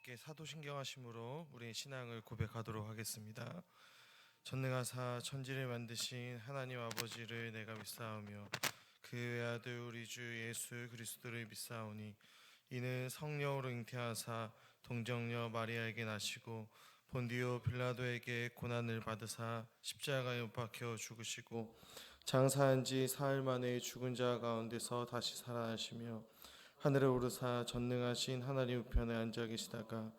함께 사도신경하심으로 우리의 신앙을 고백하도록 하겠습니다. 전능하사 천지를 만드신 하나님 아버지를 내가 믿사오며 그 외아들 우리 주 예수 그리스도를 믿사오니 이는 성령으로 잉태하사 동정녀 마리아에게 나시고 본디오 빌라도에게 고난을 받으사 십자가에 못 박혀 죽으시고 장사한 지 사흘 만에 죽은 자 가운데서 다시 살아나시며 하늘에 오르사 전능하신 하나님 우편에 앉아 계시다가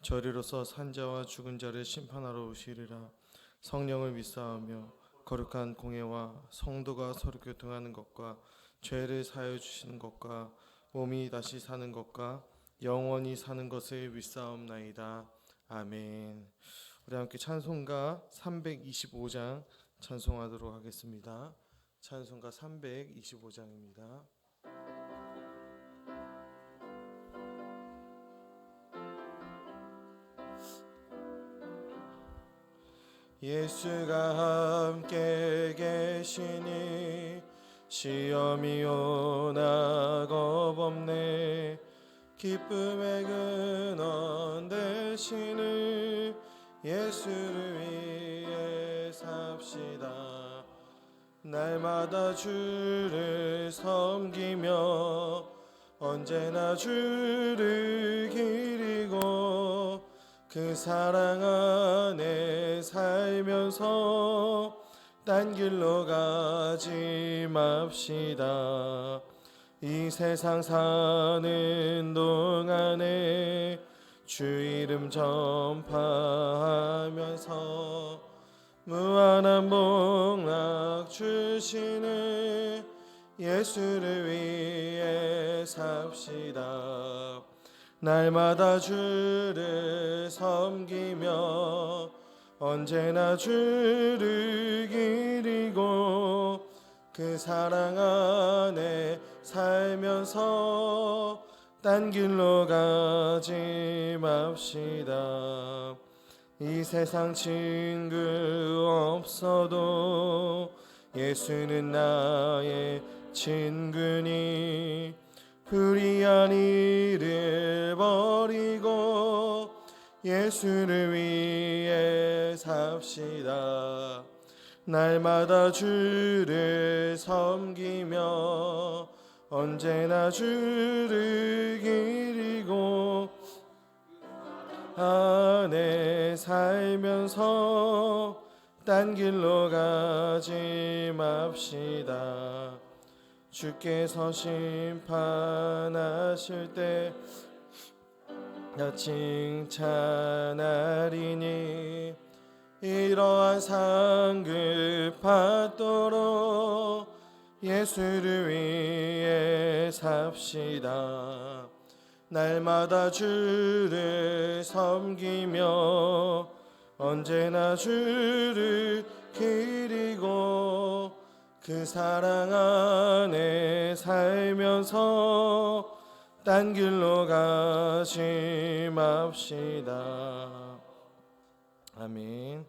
저리로서 산자와 죽은 자를 심판하러 오시리라. 성령을 믿사오며 거룩한 공예와 성도가 서로 교통하는 것과 죄를 사하여 주시는 것과 몸이 다시 사는 것과 영원히 사는 것을 믿사옵나이다. 아멘. 우리 함께 찬송가 325장 찬송하도록 하겠습니다. 찬송가 325장입니다. 예수가 함께 계시니 시험이 오나 겁없네. 기쁨의 근원 되시는 예수를 위해 삽시다. 날마다 주를 섬기며 언제나 주를 기리고 그 사랑 안에 살면서 딴 길로 가지 맙시다. 이 세상 사는 동안에 주 이름 전파하면서 무한한 복락 주시는 예수를 위해 삽시다. 날마다 주를 섬기며 언제나 주를 기리고 그 사랑 안에 살면서 딴 길로 가지 맙시다. 이 세상 친구 없어도 예수는 나의 친구니 불의한 일을 버리고 예수를 위해 삽시다. 날마다 주를 섬기며 언제나 주를 기리고 안에 살면서 딴 길로 가지 맙시다. 주께서 심판하실 때 나 칭찬하리니 이러한 상급 받도록 예수를 위해 삽시다. 날마다 주를 섬기며 언제나 주를 기리고 그 사랑 안에 살면서 딴 길로 가지 맙시다. 아멘.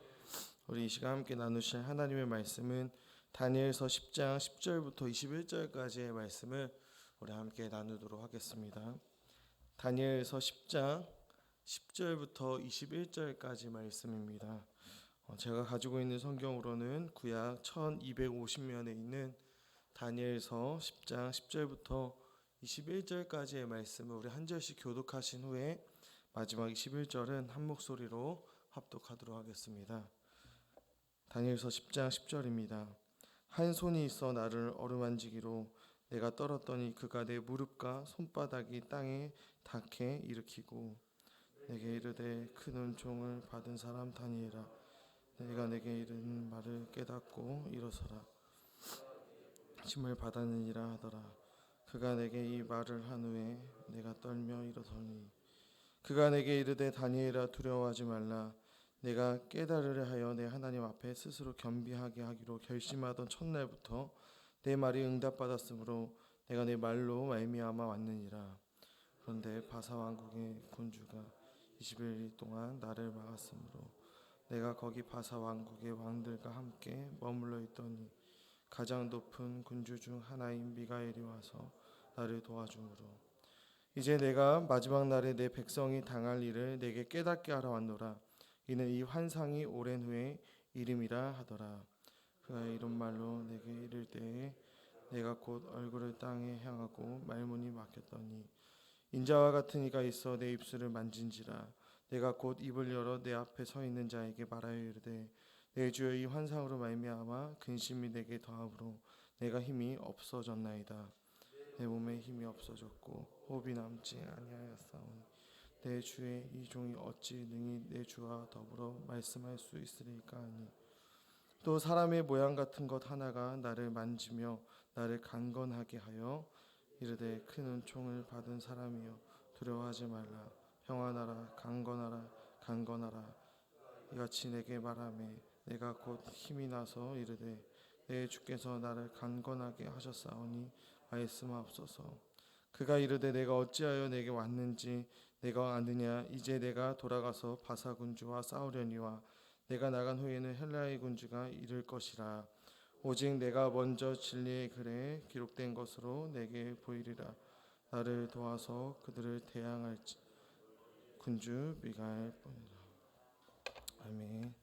우리 이 시간 함께 나누실 하나님의 말씀은 다니엘서 10장 10절부터 21절까지의 말씀을 우리 함께 나누도록 하겠습니다. 다니엘서 10장 10절부터 21절까지 말씀입니다. 제가 가지고 있는 성경으로는 구약 1250면에 있는 다니엘서 10장 10절부터 21절까지의 말씀을 우리 한 절씩 교독하신 후에 마지막 21절은 한 목소리로 합독하도록 하겠습니다. 다니엘서 10장 10절입니다. 한 손이 있어 나를 어루만지기로 내가 떨었더니 그가 내 무릎과 손바닥이 땅에 닿게 일으키고 내게 이르되 큰 은총을 받은 사람 다니엘아, 내가 내게 이른 말을 깨닫고 일어서라. 힘을 받았느니라 하더라. 그가 내게 이 말을 한 후에 내가 떨며 일어서니 그가 내게 이르되 다니엘아, 두려워하지 말라. 내가 깨달으려 하여 내 하나님 앞에 스스로 겸비하게 하기로 결심하던 첫날부터 내 말이 응답받았으므로 내가 내 말로 말미암아 왔느니라. 그런데 바사 왕국의 군주가 21일 동안 나를 막았으므로 내가 거기 바사 왕국의 왕들과 함께 머물러 있더니 가장 높은 군주 중 하나인 미가엘이 와서 나를 도와주므로 이제 내가 마지막 날에 내 백성이 당할 일을 내게 깨닫게 하러 왔노라. 이는 이 환상이 오랜 후에 이름이라 하더라. 그가 이런 말로 내게 이를 때에 내가 곧 얼굴을 땅에 향하고 말문이 막혔더니 인자와 같은 이가 있어 내 입술을 만진지라. 내가 곧 입을 열어 내 앞에 서 있는 자에게 말하여 이르되 내 주여 이 환상으로 말미암아 근심이 내게 더함으로 내가 힘이 없어졌나이다. 내 몸에 힘이 없어졌고 호흡이 남지 아니하였사오니 내 주의 이 종이 어찌 능히 내 주와 더불어 말씀할 수 있으리까 하니 또 사람의 모양 같은 것 하나가 나를 만지며 나를 강건하게 하여 이르되 큰 은총을 받은 사람이여 두려워하지 말라. 평안하라. 강건하라. 강건하라. 이같이 내게 말하매 내가 곧 힘이 나서 이르되 내 주께서 나를 강건하게 하셨사오니 말씀하옵소서. 그가 이르되 내가 어찌하여 내게 왔는지 내가 아느냐. 이제 내가 돌아가서 바사 군주와 싸우려니와 내가 나간 후에는 헬라의 군주가 이를 것이라. 오직 내가 먼저 진리의 글에 기록된 것으로 내게 보이리라. 나를 도와서 그들을 대항할지 군주 미가엘 뿐이라. 아멘.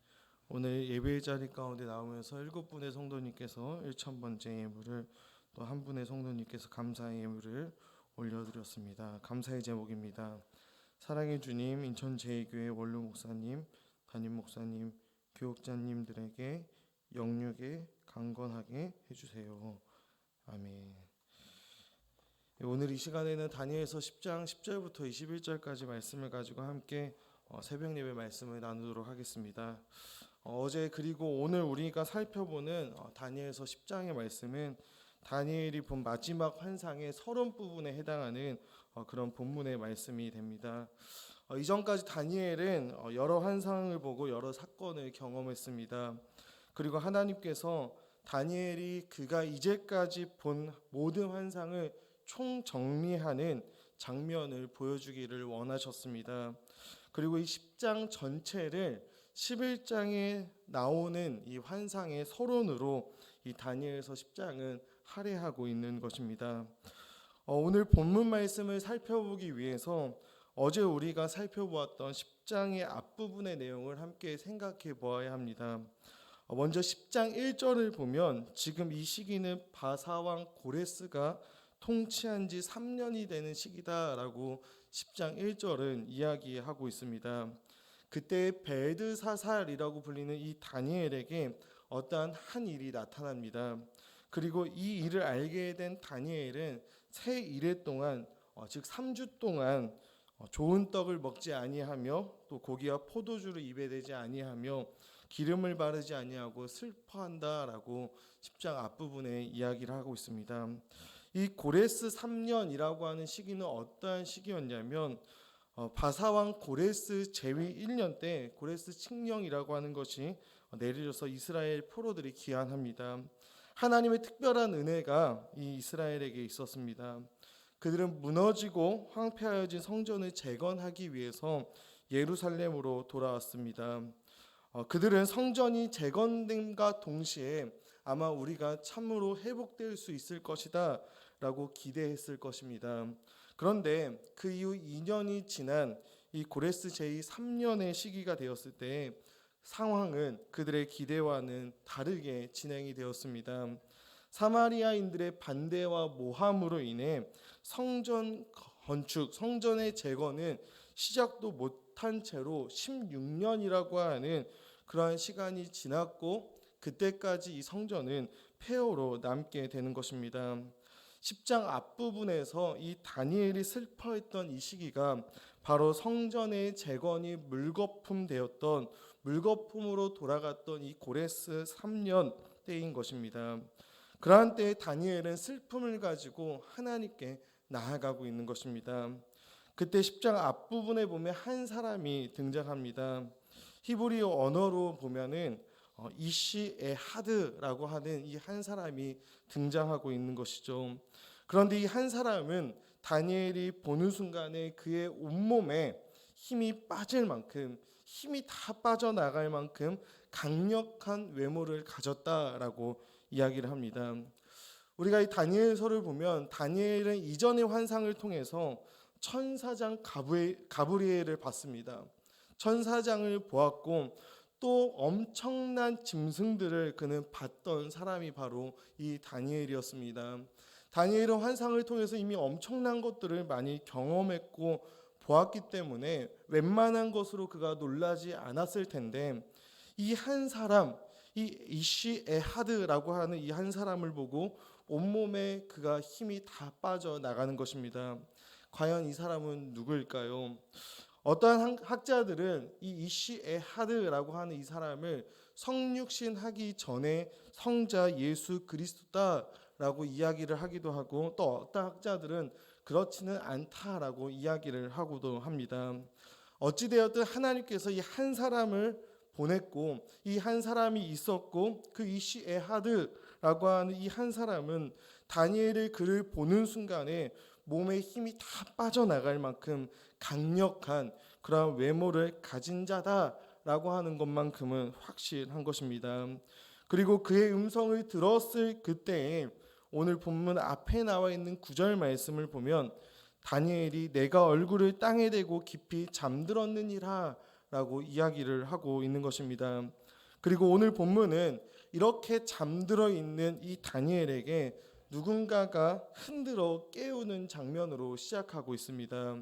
오늘 예배의 자리 가운데 나오면서 7분의 성도님께서 1000번째 예물을 또 한 분의 성도님께서 감사의 예물을 올려드렸습니다. 감사의 제목입니다. 사랑의 주님, 인천 제2교회 원로 목사님, 담임 목사님, 교육자님들에게 영육에 강건하게 해주세요. 아멘. 오늘 이 시간에는 다니엘서 10장 10절부터 21절까지 말씀을 가지고 함께 새벽 예배 말씀을 나누도록 하겠습니다. 어제 그리고 오늘 우리가 살펴보는 다니엘서 10장의 말씀은 다니엘이 본 마지막 환상의 서론 부분에 해당하는 그런 본문의 말씀이 됩니다. 이전까지 다니엘은 여러 환상을 보고 여러 사건을 경험했습니다. 그리고 하나님께서 다니엘이 그가 이제까지 본 모든 환상을 총정리하는 장면을 보여주기를 원하셨습니다. 그리고 이 10장 전체를 11장에 나오는 이 환상의 서론으로 이 다니엘서 10장은 할애하고 있는 것입니다. 오늘 본문 말씀을 살펴보기 위해서 어제 우리가 살펴보았던 10장의 앞부분의 내용을 함께 생각해 보아야 합니다. 먼저 10장 1절을 보면 지금 이 시기는 바사왕 고레스가 통치한 지 3년이 되는 시기다라고 10장 1절은 이야기하고 있습니다. 그때 벨드사살이라고 불리는 이 다니엘에게 어떠한 한 일이 나타납니다. 그리고 이 일을 알게 된 다니엘은 새 이래 동안 즉 3주 동안 좋은 떡을 먹지 아니하며 또 고기와 포도주를 입에 대지 아니하며 기름을 바르지 아니하고 슬퍼한다라고 10장 앞부분에 이야기를 하고 있습니다. 이 고레스 3년이라고 하는 시기는 어떠한 시기였냐면 바사왕 고레스 제위 1년 때 고레스 칙령이라고 하는 것이 내려져서 이스라엘 포로들이 귀환합니다. 하나님의 특별한 은혜가 이 이스라엘에게 있었습니다. 그들은 무너지고 황폐하여진 성전을 재건하기 위해서 예루살렘으로 돌아왔습니다. 그들은 성전이 재건됨과 동시에 아마 우리가 참으로 회복될 수 있을 것이다 라고 기대했을 것입니다. 그런데 그 이후 2년이 지난 이 고레스 제위 3년의 시기가 되었을 때 상황은 그들의 기대와는 다르게 진행이 되었습니다. 사마리아인들의 반대와 모함으로 인해 성전 건축, 성전의 재건은 시작도 못한 채로 16년이라고 하는 그러한 시간이 지났고 그때까지 이 성전은 폐허로 남게 되는 것입니다. 10장 앞부분에서 이 다니엘이 슬퍼했던 이 시기가 바로 성전의 재건이 물거품되었던 물거품으로 돌아갔던 이 고레스 3년 때인 것입니다. 그러한 때에 다니엘은 슬픔을 가지고 하나님께 나아가고 있는 것입니다. 그때 10장 앞부분에 보면 한 사람이 등장합니다. 히브리어 언어로 보면은 이시 에하드라고 하는 이 한 사람이 등장하고 있는 것이죠. 그런데 이 한 사람은 다니엘이 보는 순간에 그의 온몸에 힘이 빠질 만큼 힘이 다 빠져나갈 만큼 강력한 외모를 가졌다라고 이야기를 합니다. 우리가 이 다니엘서를 보면 다니엘은 이전의 환상을 통해서 천사장 가브리엘을 봤습니다. 천사장을 보았고 또 엄청난 짐승들을 그는 봤던 사람이 바로 이 다니엘이었습니다. 다니엘은 환상을 통해서 이미 엄청난 것들을 많이 경험했고 보았기 때문에 웬만한 것으로 그가 놀라지 않았을 텐데, 이 한 사람, 이 이시에하드라고 하는 이 한 사람을 보고 온몸에 그가 힘이 다 빠져나가는 것입니다. 과연 이 사람은 누구일까요? 어떠한 학자들은 이 이시에하드라고 하는 이 사람을 성육신하기 전에 성자 예수 그리스도다라고 이야기를 하기도 하고, 또 어떤 학자들은 그렇지는 않다라고 이야기를 하고도 합니다. 어찌되었든 하나님께서 이 한 사람을 보냈고 이 한 사람이 있었고, 그 이시에하드라고 하는 이 한 사람은 다니엘의 글을 보는 순간에 몸에 힘이 다 빠져나갈 만큼 강력한 그러한 외모를 가진 자다라고 하는 것만큼은 확실한 것입니다. 그리고 그의 음성을 들었을 그때에 오늘 본문 앞에 나와 있는 9절 말씀을 보면 다니엘이 내가 얼굴을 땅에 대고 깊이 잠들었느니라 라고 이야기를 하고 있는 것입니다. 그리고 오늘 본문은 이렇게 잠들어 있는 이 다니엘에게 누군가가 흔들어 깨우는 장면으로 시작하고 있습니다.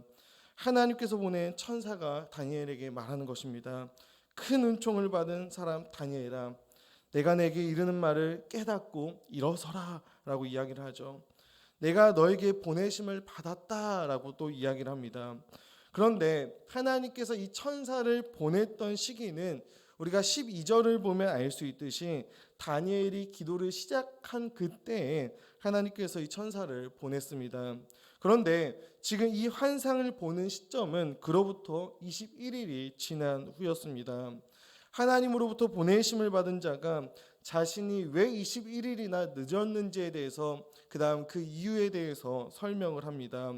하나님께서 보낸 천사가 다니엘에게 말하는 것입니다. 큰 은총을 받은 사람 다니엘아, 내가 내게 이르는 말을 깨닫고 일어서라 라고 이야기를 하죠. 내가 너에게 보내심을 받았다 라고 또 이야기를 합니다. 그런데 하나님께서 이 천사를 보냈던 시기는 우리가 12절을 보면 알 수 있듯이 다니엘이 기도를 시작한 그때에 하나님께서 이 천사를 보냈습니다. 그런데 지금 이 환상을 보는 시점은 그로부터 21일이 지난 후였습니다. 하나님으로부터 보내심을 받은 자가 자신이 왜 21일이나 늦었는지에 대해서, 그 다음 그 이유에 대해서 설명을 합니다.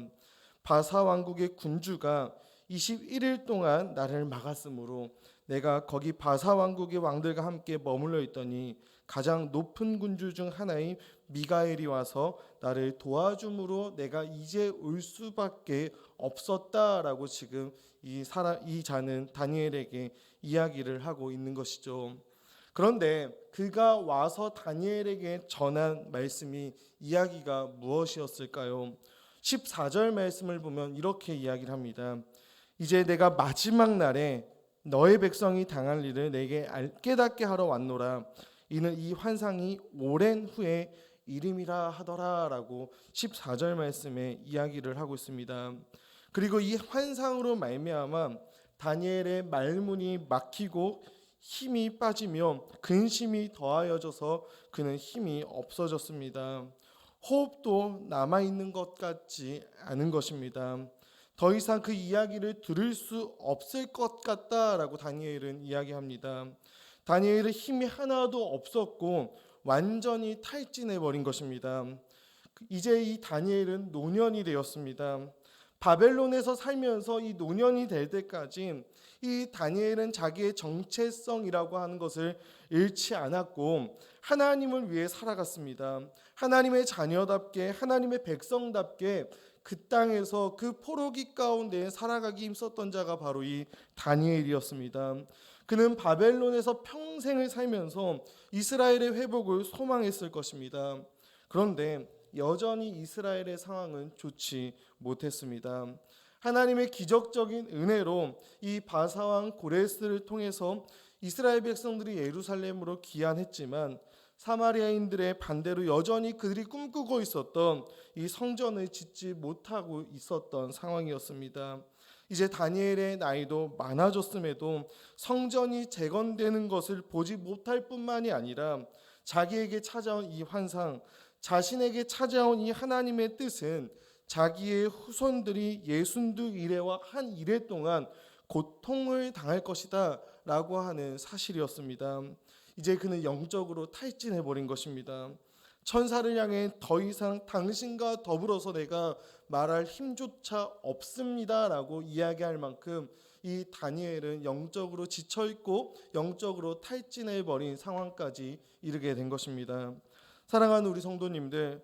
바사 왕국의 군주가 21일 동안 나를 막았으므로 내가 거기 바사 왕국의 왕들과 함께 머물러 있더니 가장 높은 군주 중 하나인 미가엘이 와서 나를 도와줌으로 내가 이제 올 수밖에 없었다라고 지금 이 자는 다니엘에게 이야기를 하고 있는 것이죠. 그런데 그가 와서 다니엘에게 전한 말씀이, 이야기가 무엇이었을까요? 14절 말씀을 보면 이렇게 이야기를 합니다. 이제 내가 마지막 날에 너의 백성이 당할 일을 내게 깨닫게 하러 왔노라. 이는 이 환상이 오랜 후에 이름이라 하더라 라고 14절 말씀에 이야기를 하고 있습니다. 그리고 이 환상으로 말미암아 다니엘의 말문이 막히고 힘이 빠지며 근심이 더하여져서 그는 힘이 없어졌습니다. 호흡도 남아있는 것 같지 않은 것입니다. 더 이상 그 이야기를 들을 수 없을 것 같다라고 다니엘은 이야기합니다. 다니엘은 힘이 하나도 없었고 완전히 탈진해버린 것입니다. 이제 이 다니엘은 노년이 되었습니다. 바벨론에서 살면서 이 노년이 될 때까지 이 다니엘은 자기의 정체성이라고 하는 것을 잃지 않았고 하나님을 위해 살아갔습니다. 하나님의 자녀답게, 하나님의 백성답게 그 땅에서 그 포로기 가운데 살아가기 힘썼던 자가 바로 이 다니엘이었습니다. 그는 바벨론에서 평생을 살면서 이스라엘의 회복을 소망했을 것입니다. 그런데 여전히 이스라엘의 상황은 좋지 못했습니다. 하나님의 기적적인 은혜로 이 바사왕 고레스를 통해서 이스라엘 백성들이 예루살렘으로 귀환했지만 사마리아인들의 반대로 여전히 그들이 꿈꾸고 있었던 이 성전을 짓지 못하고 있었던 상황이었습니다. 이제 다니엘의 나이도 많아졌음에도 성전이 재건되는 것을 보지 못할 뿐만이 아니라 자기에게 찾아온 이 환상, 자신에게 찾아온 이 하나님의 뜻은 자기의 후손들이 예순두 이래와 한 이래 동안 고통을 당할 것이다 라고 하는 사실이었습니다. 이제 그는 영적으로 탈진해버린 것입니다. 천사를 향해 더 이상 당신과 더불어서 내가 말할 힘조차 없습니다 라고 이야기할 만큼 이 다니엘은 영적으로 지쳐있고 영적으로 탈진해버린 상황까지 이르게 된 것입니다. 사랑하는 우리 성도님들,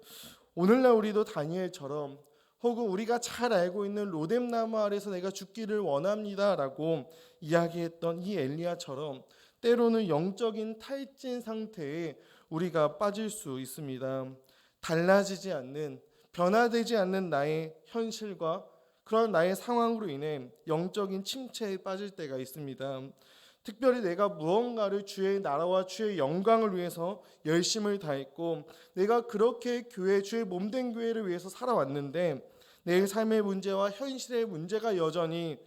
오늘날 우리도 다니엘처럼 혹은 우리가 잘 알고 있는 로뎀나무 아래서 내가 죽기를 원합니다라고 이야기했던 이 엘리야처럼 때로는 영적인 탈진 상태에 우리가 빠질 수 있습니다. 달라지지 않는, 변화되지 않는 나의 현실과 그런 나의 상황으로 인해 영적인 침체에 빠질 때가 있습니다. 특별히 내가 무언가를 주의 나라와 주의 영광을 위해서 열심을 다했고 내가 그렇게 주의 몸된 교회를 위해서 살아왔는데 내 삶의 문제와 현실의 문제가 여전히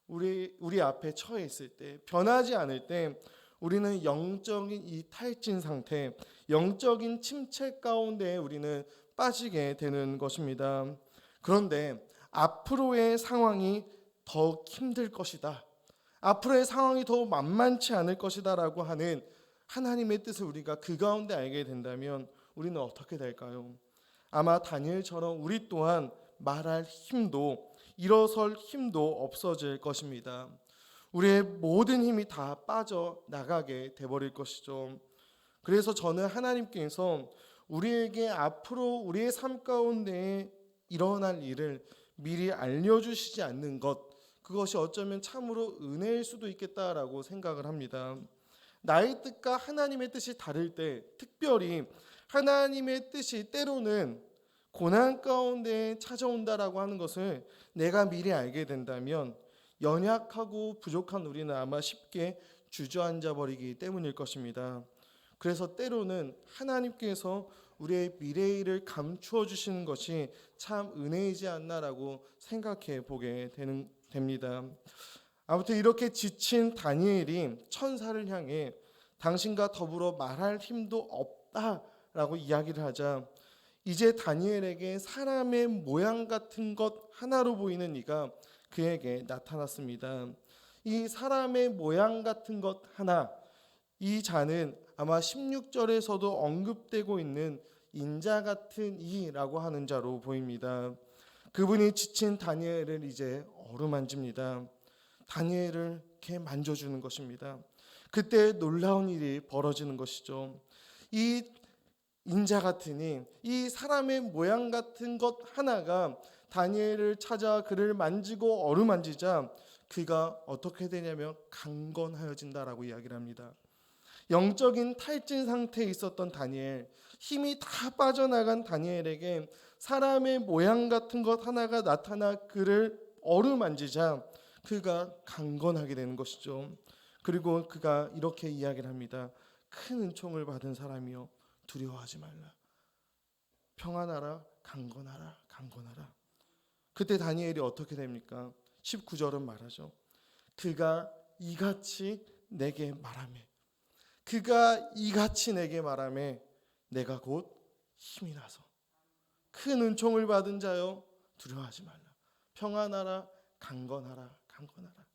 우리 앞에 처해 있을 때, 변하지 않을 때 우리는 영적인 이 탈진 상태, 영적인 침체 가운데 우리는 빠지게 되는 것입니다. 그런데 앞으로의 상황이 더 힘들 것이다, 앞으로의 상황이 더 만만치 않을 것이다 라고 하는 하나님의 뜻을 우리가 그 가운데 알게 된다면 우리는 어떻게 될까요? 아마 다니엘처럼 우리 또한 말할 힘도, 일어설 힘도 없어질 것입니다. 우리의 모든 힘이 다 빠져나가게 돼버릴 것이죠. 그래서 저는 하나님께서 우리에게 앞으로 우리의 삶 가운데 일어날 일을 미리 알려주시지 않는 것, 그것이 어쩌면 참으로 은혜일 수도 있겠다라고 생각을 합니다. 나의 뜻과 하나님의 뜻이 다를 때, 특별히 하나님의 뜻이 때로는 고난 가운데 찾아온다라고 하는 것을 내가 미리 알게 된다면 연약하고 부족한 우리는 아마 쉽게 주저앉아 버리기 때문일 것입니다. 그래서 때로는 하나님께서 우리의 미래일을 감추어 주시는 것이 참 은혜이지 않나라고 생각해 보게 됩니다. 아무튼 이렇게 지친 다니엘이 천사를 향해 당신과 더불어 말할 힘도 없다라고 이야기를 하자 이제 다니엘에게 사람의 모양 같은 것 하나로 보이는 이가 그에게 나타났습니다. 이 사람의 모양 같은 것 하나, 이 자는 아마 16절에서도 언급되고 있는 인자 같은 이라고 하는 자로 보입니다. 그분이 지친 다니엘을 이제 어루만집니다. 다니엘을 이렇게 만져주는 것입니다. 그때 놀라운 일이 벌어지는 것이죠. 이 인자 같으니, 이 사람의 모양 같은 것 하나가 다니엘을 찾아 그를 만지고 어루만지자 그가 어떻게 되냐면 강건하여진다라고 이야기를 합니다. 영적인 탈진 상태에 있었던 다니엘, 힘이 다 빠져나간 다니엘에게 사람의 모양 같은 것 하나가 나타나 그를 어루만지자 그가 강건하게 되는 것이죠. 그리고 그가 이렇게 이야기를 합니다. 큰 은총을 받은 사람이여 두려워하지 말라. 평안하라, 강건하라, 강건하라. 그때 다니엘이 어떻게 됩니까? 19절은 말하죠. 그가 이같이 내게 말하매, 그가 이같이 내게 말하매 내가 곧 힘이 나서 큰 은총을 받은 자여 두려워하지 말라. 평안하라, 강건하라, 강건하라.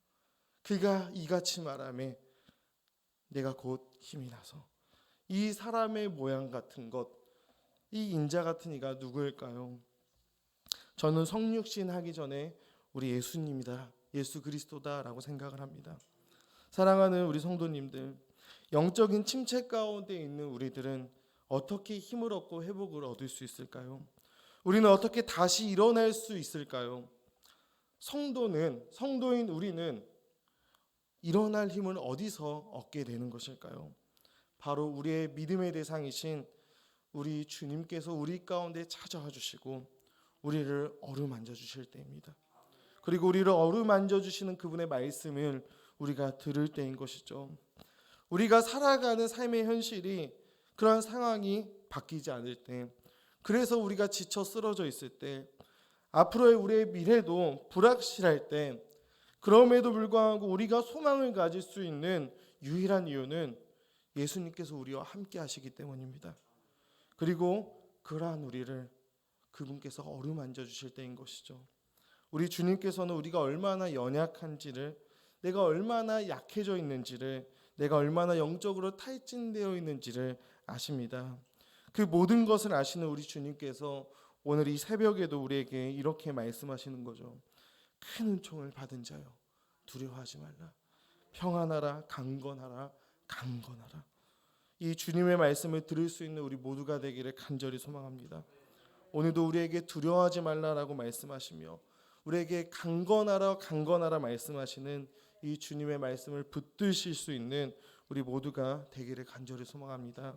그가 이같이 말하매 내가 곧 힘이 나서. 이 사람의 모양 같은 것, 이 인자 같은 이가 누구일까요? 저는 성육신 하기 전에 우리 예수님이다, 예수 그리스도다라고 생각을 합니다. 사랑하는 우리 성도님들, 영적인 침체 가운데 있는 우리들은 어떻게 힘을 얻고 회복을 얻을 수 있을까요? 우리는 어떻게 다시 일어날 수 있을까요? 성도인 우리는 일어날 힘을 어디서 얻게 되는 것일까요? 바로 우리의 믿음의 대상이신 우리 주님께서 우리 가운데 찾아와 주시고 우리를 어루만져 주실 때입니다. 그리고 우리를 어루만져 주시는 그분의 말씀을 우리가 들을 때인 것이죠. 우리가 살아가는 삶의 현실이 그런 상황이 바뀌지 않을 때, 그래서 우리가 지쳐 쓰러져 있을 때, 앞으로의 우리의 미래도 불확실할 때, 그럼에도 불구하고 우리가 소망을 가질 수 있는 유일한 이유는 예수님께서 우리와 함께 하시기 때문입니다. 그리고 그러한 우리를 그분께서 어루만져 주실 때인 것이죠. 우리 주님께서는 우리가 얼마나 연약한지를, 내가 얼마나 약해져 있는지를, 내가 얼마나 영적으로 탈진되어 있는지를 아십니다. 그 모든 것을 아시는 우리 주님께서 오늘 이 새벽에도 우리에게 이렇게 말씀하시는 거죠. 큰 은총을 받은 자여 두려워하지 말라. 평안하라, 강건하라, 강건하라. 이 주님의 말씀을 들을 수 있는 우리 모두가 되기를 간절히 소망합니다. 오늘도 우리에게 두려워하지 말라라고 말씀하시며 우리에게 강건하라 말씀하시는 이 주님의 말씀을 붙드실 수 있는 우리 모두가 되기를 간절히 소망합니다.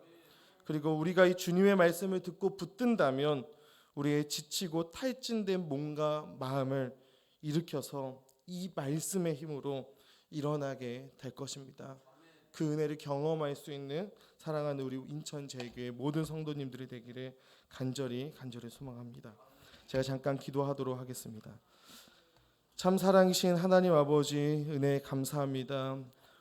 그리고 우리가 이 주님의 말씀을 듣고 붙든다면 우리의 지치고 탈진된 몸과 마음을 일으켜서 이 말씀의 힘으로 일어나게 될 것입니다. 그 은혜를 경험할 수 있는 사랑하는 우리 인천제일교회 모든 성도님들이 되기를 간절히 소망합니다. 제가 잠깐 기도하도록 하겠습니다. 참 사랑이신 하나님 아버지, 은혜 감사합니다.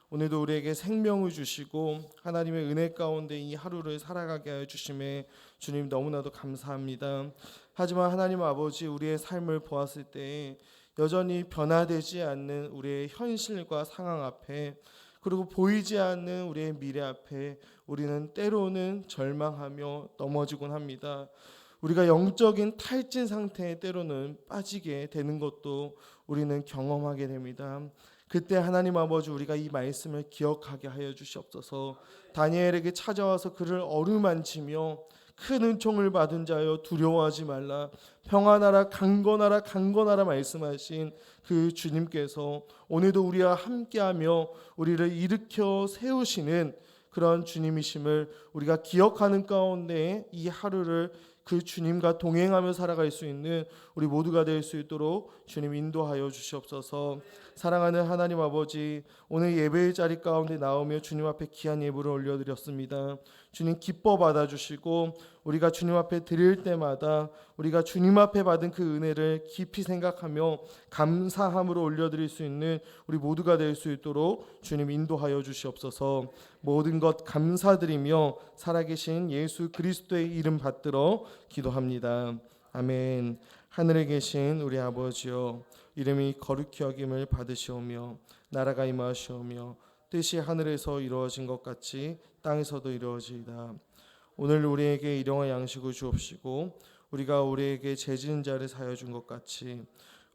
오늘도 우리에게 생명을 주시고 하나님의 은혜 가운데 이 하루를 살아가게 하여 주심에 주님 너무나도 감사합니다. 하지만 하나님 아버지, 우리의 삶을 보았을 때 여전히 변화되지 않는 우리의 현실과 상황 앞에, 그리고 보이지 않는 우리의 미래 앞에 우리는 때로는 절망하며 넘어지곤 합니다. 우리가 영적인 탈진 상태에 때로는 빠지게 되는 것도 우리는 경험하게 됩니다. 그때 하나님 아버지, 우리가 이 말씀을 기억하게 하여 주시옵소서. 다니엘에게 찾아와서 그를 어루만지며 큰 은총을 받은 자여 두려워하지 말라, 평안하라, 강건하라 말씀하신 그 주님께서 오늘도 우리와 함께하며 우리를 일으켜 세우시는 그런 주님이심을 우리가 기억하는 가운데 이 하루를 그 주님과 동행하며 살아갈 수 있는 우리 모두가 될 수 있도록 주님 인도하여 주시옵소서. 사랑하는 하나님 아버지, 오늘 예배의 자리 가운데 나오며 주님 앞에 귀한 예물을 올려드렸습니다. 주님 기뻐 받아주시고 우리가 주님 앞에 드릴 때마다 우리가 주님 앞에 받은 그 은혜를 깊이 생각하며 감사함으로 올려드릴 수 있는 우리 모두가 될 수 있도록 주님 인도하여 주시옵소서. 모든 것 감사드리며 살아계신 예수 그리스도의 이름 받들어 기도합니다. 아멘. 하늘에 계신 우리 아버지여, 이름이 거룩히 여김을 받으시오며 나라가 임하시오며 뜻이 하늘에서 이루어진 것 같이 땅에서도 이루어지이다. 오늘 우리에게 일용할 양식을 주옵시고 우리가 우리에게 죄 지은 자를 사하여 준 것 같이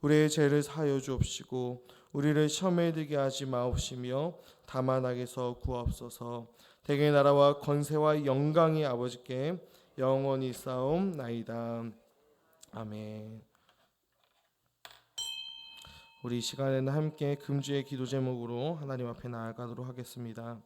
우리의 죄를 사하여 주옵시고 우리를 시험에 들게 하지 마옵시며 다만 악에서 구하옵소서. 대개 나라와 권세와 영광이 아버지께 영원히 있사옵나이다. 아멘. 우리 이 시간에는 함께 금주의 기도 제목으로 하나님 앞에 나아가도록 하겠습니다.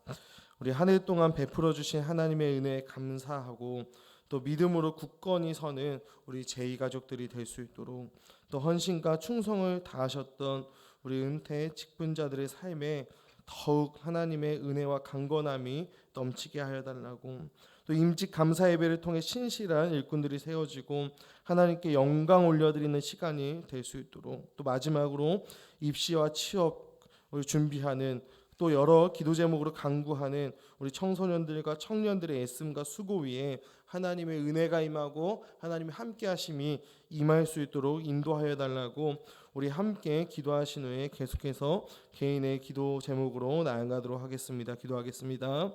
우리 한 해 동안 베풀어 주신 하나님의 은혜에 감사하고 또 믿음으로 굳건히 서는 우리 제2 가족들이 될 수 있도록, 또 헌신과 충성을 다하셨던 우리 은퇴 직분자들의 삶에 더욱 하나님의 은혜와 강건함이 넘치게 하여 달라고, 또 임직 감사 예배를 통해 신실한 일꾼들이 세워지고 하나님께 영광 올려드리는 시간이 될 수 있도록, 또 마지막으로 입시와 취업을 준비하는 또 여러 기도 제목으로 간구하는 우리 청소년들과 청년들의 애씀과 수고 위에 하나님의 은혜가 임하고 하나님의 함께 하심이 임할 수 있도록 인도하여 달라고 우리 함께 기도하신 후에 계속해서 개인의 기도 제목으로 나아가도록 하겠습니다. 기도하겠습니다.